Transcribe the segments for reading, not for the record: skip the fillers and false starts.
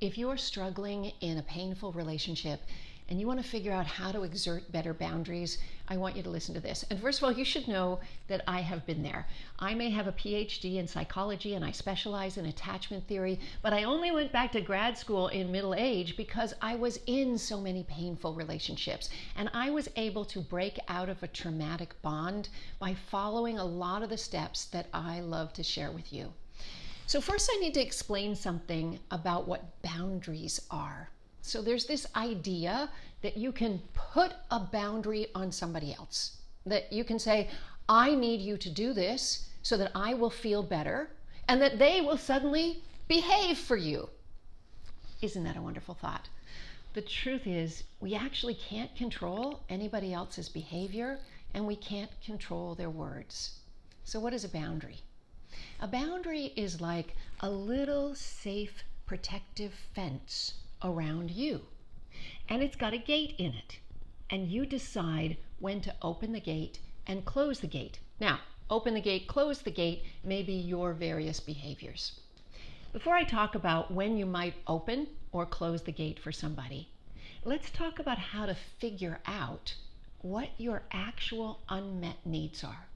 If you are struggling in a painful relationship and you want to figure out how to exert better boundaries, I want you to listen to this. And first of all, you should know that I have been there. I may have a Ph.D. in psychology and I specialize in attachment theory, but I only went back to grad school in middle age because I was in so many painful relationships. And I was able to break out of a traumatic bond by following a lot of the steps that I love to share with you. So first I need to explain something about what boundaries are. So there's this idea that you can put a boundary on somebody else. That you can say, I need you to do this so that I will feel better and that they will suddenly behave for you. Isn't that a wonderful thought? The truth is, we actually can't control anybody else's behavior and we can't control their words. So what is a boundary? A boundary is like a little safe, protective fence around you. And it's got a gate in it. And you decide when to open the gate and close the gate. Now, open the gate, close the gate may be your various behaviors. Before I talk about when you might open or close the gate for somebody, let's talk about how to figure out what your actual unmet needs are.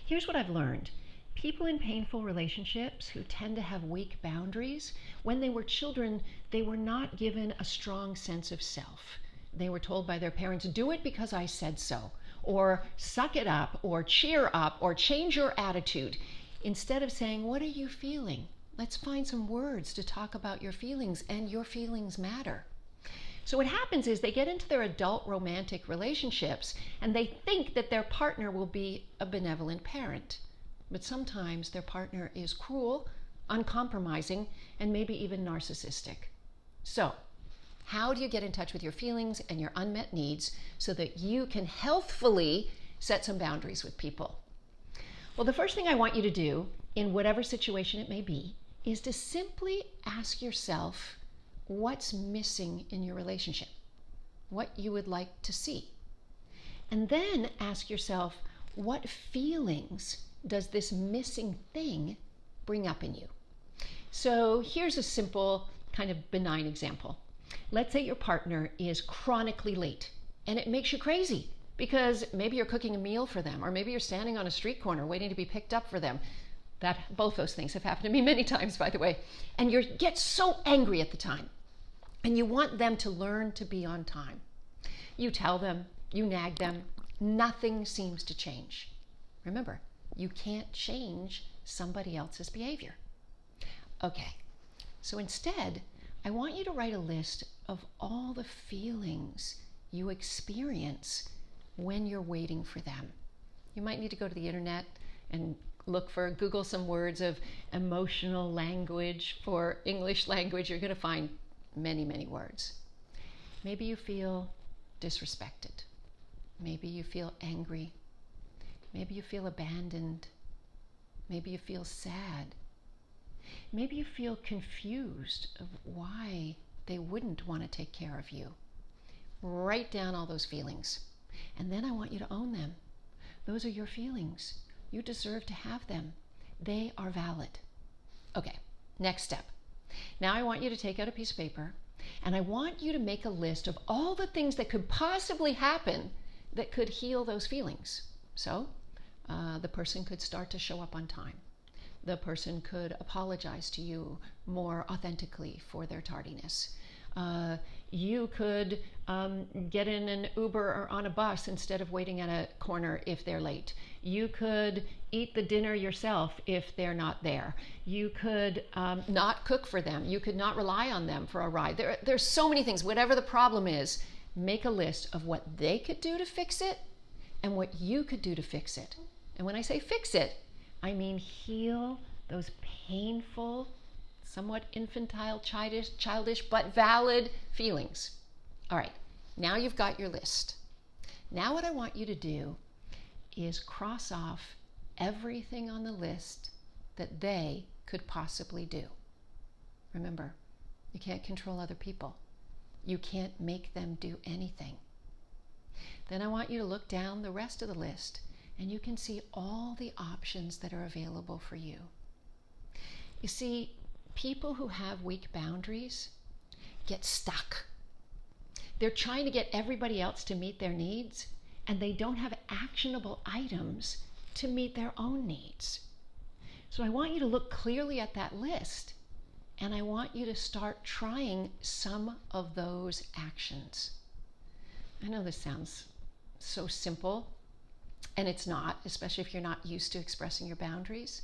Here's what I've learned. People in painful relationships who tend to have weak boundaries, when they were children, they were not given a strong sense of self. They were told by their parents, do it because I said so, or suck it up, or cheer up, or change your attitude. Instead of saying, what are you feeling? Let's find some words to talk about your feelings, and your feelings matter. So what happens is they get into their adult romantic relationships, and they think that their partner will be a benevolent parent. But sometimes their partner is cruel, uncompromising, and maybe even narcissistic. So, how do you get in touch with your feelings and your unmet needs so that you can healthfully set some boundaries with people? Well, the first thing I want you to do, in whatever situation it may be, is to simply ask yourself what's missing in your relationship, what you would like to see. And then ask yourself, what feelings does this missing thing bring up in you? So here's a simple, kind of benign example. Let's say your partner is chronically late and it makes you crazy because maybe you're cooking a meal for them, or maybe you're standing on a street corner waiting to be picked up for them. Both those things have happened to me many times, by the way. And you get so angry at the time and you want them to learn to be on time. You tell them, you nag them, nothing seems to change. Remember, you can't change somebody else's behavior. Okay, so instead, I want you to write a list of all the feelings you experience when you're waiting for them. You might need to go to the internet and Google some words of emotional language for English language. You're going to find many, many words. Maybe you feel disrespected. Maybe you feel angry. Maybe you feel abandoned. Maybe you feel sad. Maybe you feel confused of why they wouldn't want to take care of you. Write down all those feelings. And then I want you to own them. Those are your feelings. You deserve to have them. They are valid. Okay, next step. Now I want you to take out a piece of paper and I want you to make a list of all the things that could possibly happen that could heal those feelings. So, the person could start to show up on time. The person could apologize to you more authentically for their tardiness. You could get in an Uber or on a bus instead of waiting at a corner if they're late. You could eat the dinner yourself if they're not there. You could not cook for them. You could not rely on them for a ride. There's so many things. Whatever the problem is, make a list of what they could do to fix it and what you could do to fix it. And when I say fix it, I mean heal those painful, somewhat infantile, childish, but valid feelings. All right, now you've got your list. Now what I want you to do is cross off everything on the list that they could possibly do. Remember, you can't control other people. You can't make them do anything. Then I want you to look down the rest of the list and you can see all the options that are available for you. You see, people who have weak boundaries get stuck. They're trying to get everybody else to meet their needs, and they don't have actionable items to meet their own needs. So I want you to look clearly at that list, and I want you to start trying some of those actions. I know this sounds so simple, and it's not, especially if you're not used to expressing your boundaries.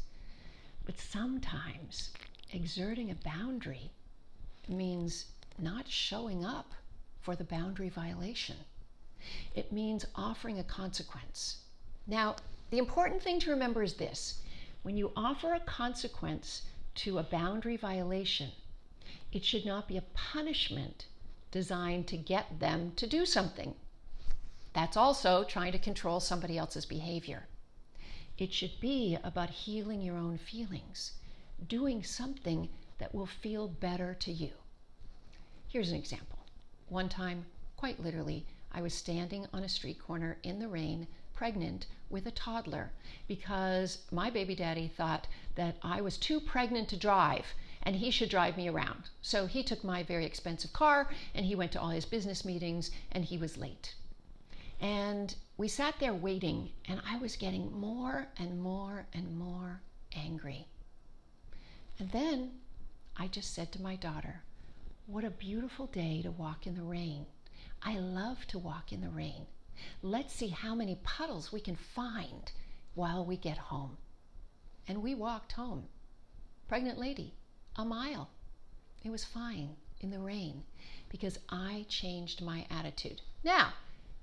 But sometimes exerting a boundary means not showing up for the boundary violation. It means offering a consequence. Now, the important thing to remember is this. When you offer a consequence to a boundary violation, it should not be a punishment designed to get them to do something. That's also trying to control somebody else's behavior. It should be about healing your own feelings, doing something that will feel better to you. Here's an example. One time, quite literally, I was standing on a street corner in the rain, pregnant with a toddler, because my baby daddy thought that I was too pregnant to drive and he should drive me around. So he took my very expensive car and he went to all his business meetings and he was late. And we sat there waiting, and I was getting more and more and more angry. And then I just said to my daughter, "What a beautiful day to walk in the rain. I love to walk in the rain. Let's see how many puddles we can find while we get home." And we walked home. Pregnant lady, a mile. It was fine in the rain because I changed my attitude. Now,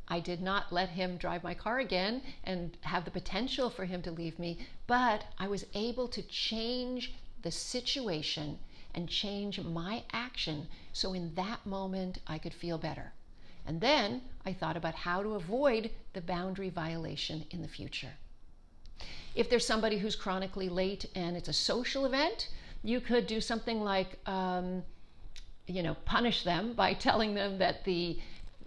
I did not let him drive my car again and have the potential for him to leave me, but I was able to change the situation and change my action so in that moment I could feel better. And then I thought about how to avoid the boundary violation in the future. If there's somebody who's chronically late and it's a social event, you could do something like, punish them by telling them that the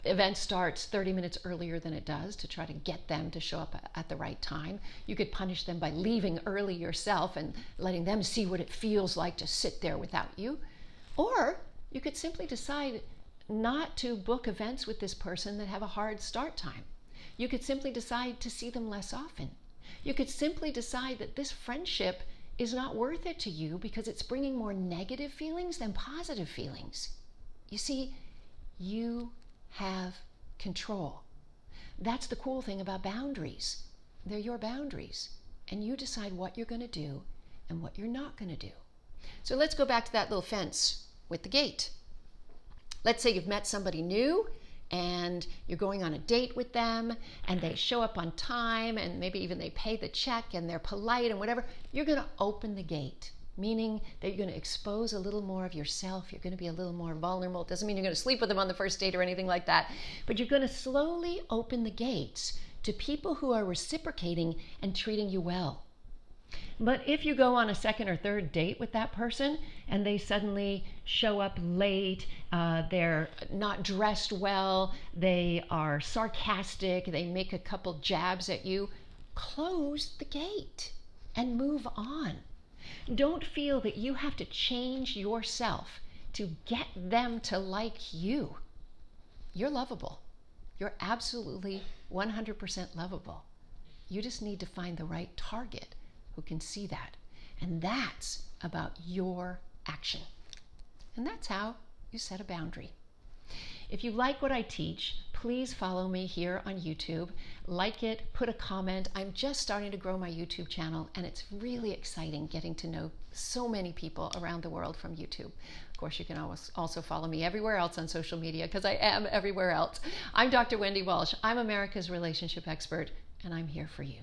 event starts 30 minutes earlier than it does to try to get them to show up at the right time. You could punish them by leaving early yourself and letting them see what it feels like to sit there without you. Or you could simply decide not to book events with this person that have a hard start time. You could simply decide to see them less often. You could simply decide that this friendship is not worth it to you because it's bringing more negative feelings than positive feelings. You see, you have control. That's the cool thing about boundaries. They're your boundaries, and you decide what you're going to do and what you're not going to do. So let's go back to that little fence with the gate. Let's say you've met somebody new and you're going on a date with them and they show up on time and maybe even they pay the check and they're polite and whatever. You're going to open the gate, meaning that you're going to expose a little more of yourself. You're going to be a little more vulnerable. It doesn't mean you're going to sleep with them on the first date or anything like that, but you're going to slowly open the gates to people who are reciprocating and treating you well. But if you go on a second or third date with that person and they suddenly show up late, they're not dressed well, they are sarcastic, they make a couple jabs at you, close the gate and move on. Don't feel that you have to change yourself to get them to like you. You're lovable. You're absolutely 100% lovable. You just need to find the right target who can see that. And that's about your action. And that's how you set a boundary. If you like what I teach, please follow me here on YouTube. Like it, put a comment. I'm just starting to grow my YouTube channel, and it's really exciting getting to know so many people around the world from YouTube. Of course, you can also follow me everywhere else on social media because I am everywhere else. I'm Dr. Wendy Walsh. I'm America's relationship expert, and I'm here for you.